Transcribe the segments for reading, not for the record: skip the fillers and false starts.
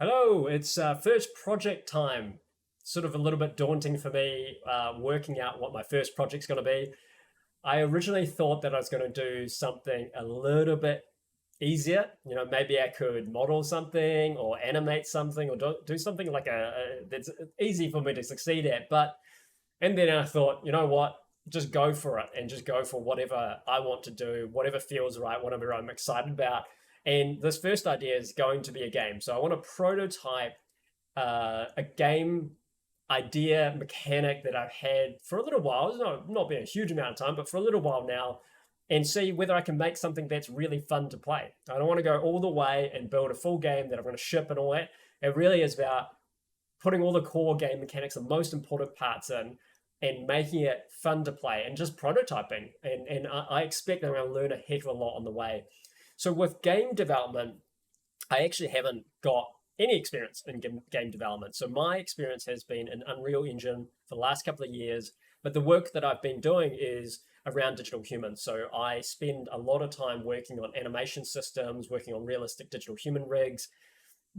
Hello, it's first project time. Sort of a little bit daunting for me, working out what my first project's going to be. I originally thought that I was going to do something a little bit easier. Maybe I could model something or animate something or do something like that's easy for me to succeed at. And then I thought, you know what? Just go for it and just go for whatever I want to do, whatever feels right, whatever I'm excited about. And this first idea is going to be a game. So I want to prototype a game idea mechanic that I've had for a little while. It's not been a huge amount of time, but for a little while now, and see whether I can make something that's really fun to play. I don't want to go all the way and build a full game that I'm going to ship and all that. It really is about putting all the core game mechanics, the most important parts in, and making it fun to play and just prototyping. And I expect that I'm going to learn a heck of a lot on the way. So with game development, I actually haven't got any experience in game development. So my experience has been in Unreal Engine for the last couple of years, but the work that I've been doing is around digital humans. So I spend a lot of time working on animation systems, working on realistic digital human rigs,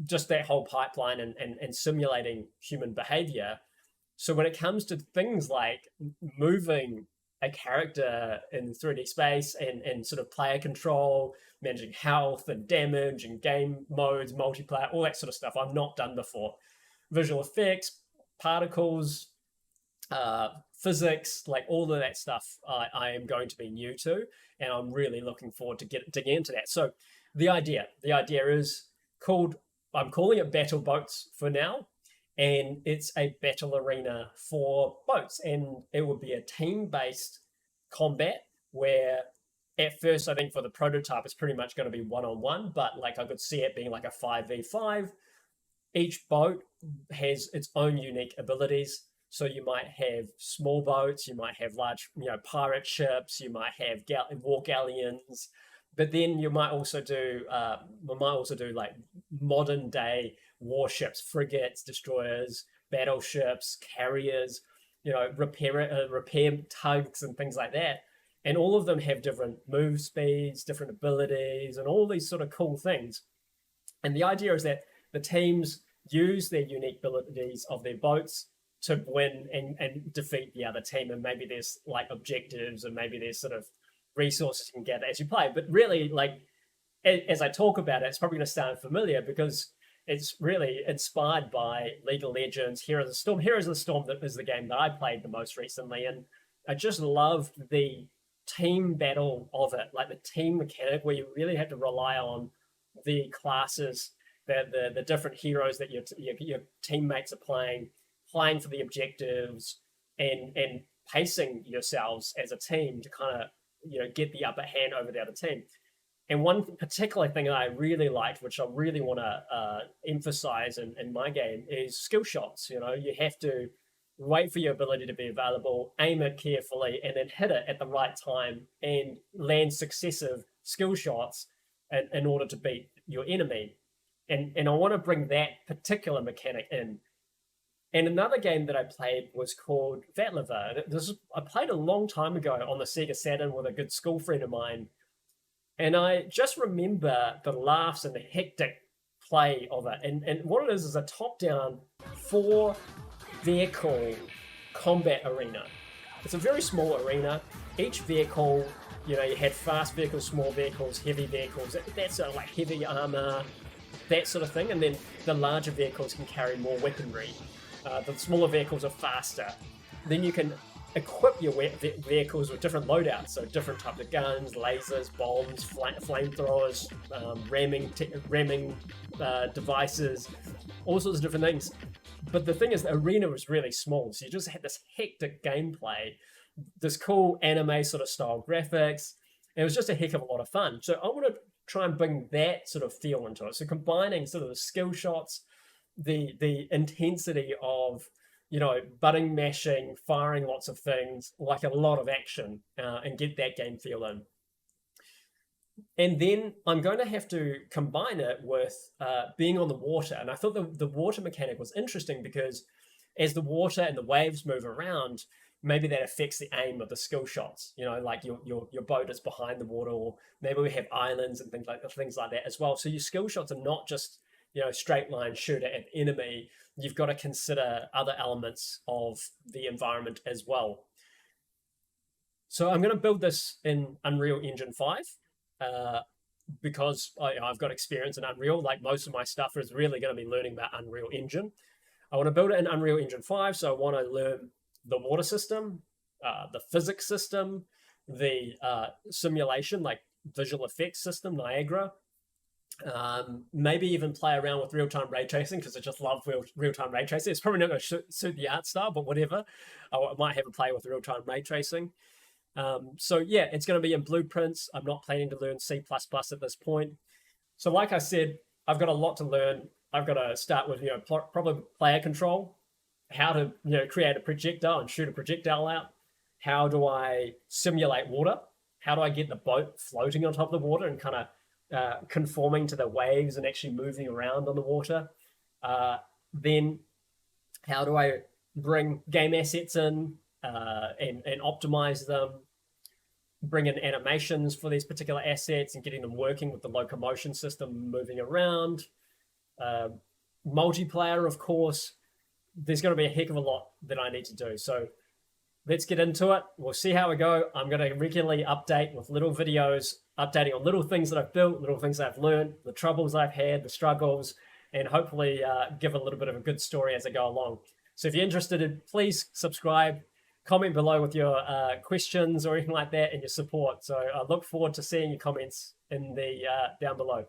just that whole pipeline and simulating human behavior. So when it comes to things like moving a character in 3D space and sort of player control, managing health and damage and game modes, multiplayer, all that sort of stuff I've not done before. Visual effects, particles, physics, like all of that stuff, I am going to be new to, and I'm really looking forward to digging into that. So the idea is called, I'm calling it Battle Boats for now, and it's a battle arena for boats, and it would be a team-based combat where at first I think for the prototype it's pretty much going to be one-on-one, but like I could see it being like a 5v5. Each boat has its own unique abilities. So you might have small boats, you might have large, pirate ships, you might have war galleons, but then we might also do like modern day warships, frigates, destroyers, battleships, carriers, repair tugs and things like that. And all of them have different move speeds, different abilities, and all these sort of cool things. And the idea is that the teams use their unique abilities of their boats to win and defeat the other team. And maybe there's like objectives, and maybe there's sort of resources you can gather as you play. But really, like as I talk about it, it's probably going to sound familiar because it's really inspired by League of Legends, Heroes of the Storm. Heroes of the Storm that is the game that I played the most recently, and I just loved the team battle of it, like the team mechanic where you really had to rely on the classes, the different heroes that your teammates are playing for the objectives, and pacing yourselves as a team to kind of get the upper hand over the other team. And one particular thing that I really liked, which I really want to emphasize in my game, is skill shots. You have to wait for your ability to be available, aim it carefully, and then hit it at the right time and land successive skill shots in order to beat your enemy. And I want to bring that particular mechanic in. And another game that I played was called Vatliver. I played a long time ago on the Sega Saturn with a good school friend of mine. And I just remember the laughs and the hectic play of it. And what it is a top-down four vehicle combat arena. It's a very small arena. Each vehicle, you had fast vehicles, small vehicles, heavy vehicles. That's like heavy armor, that sort of thing. And then the larger vehicles can carry more weaponry. The smaller vehicles are faster. Then you can equip your vehicles with different loadouts, so different types of guns, lasers, bombs, flamethrowers, ramming devices, all sorts of different things. But the thing is, the arena was really small, so you just had this hectic gameplay, this cool anime sort of style graphics. And it was just a heck of a lot of fun. So I want to try and bring that sort of feel into it. So combining sort of the skill shots, the intensity of button mashing, firing lots of things, like a lot of action, and get that game feel in. And then I'm going to have to combine it with being on the water. And I thought the water mechanic was interesting because as the water and the waves move around, maybe that affects the aim of the skill shots. Like your boat is behind the water, or maybe we have islands and things like that as well. So your skill shots are not just straight line shooter at the enemy, you've got to consider other elements of the environment as well. So I'm going to build this in Unreal Engine 5 uh, because I've got experience in Unreal. Like most of my stuff is really going to be learning about Unreal Engine. I want to build it in Unreal Engine 5, so I want to learn the water system, the physics system, the simulation, like visual effects system, Niagara. Maybe even play around with real-time ray tracing because I just love real-time ray tracing. It's probably not going to suit the art style, but whatever. I might have a play with real-time ray tracing. So yeah, it's going to be in blueprints. I'm not planning to learn C++ at this point. So like I said, I've got a lot to learn. I've got to start with probably player control, how to create a projectile and shoot a projectile out. How do I simulate water? How do I get the boat floating on top of the water and kind of conforming to the waves and actually moving around on the water? Then how do I bring game assets in and optimize them? Bring in animations for these particular assets and getting them working with the locomotion system moving around. Multiplayer, of course, there's going to be a heck of a lot that I need to do. So let's get into it. We'll see how we go. I'm going to regularly update with little videos, updating on little things that I've built, little things I've learned, the troubles I've had, the struggles, and hopefully give a little bit of a good story as I go along. So if you're interested, please subscribe, comment below with your questions or anything like that and your support. So I look forward to seeing your comments in the down below.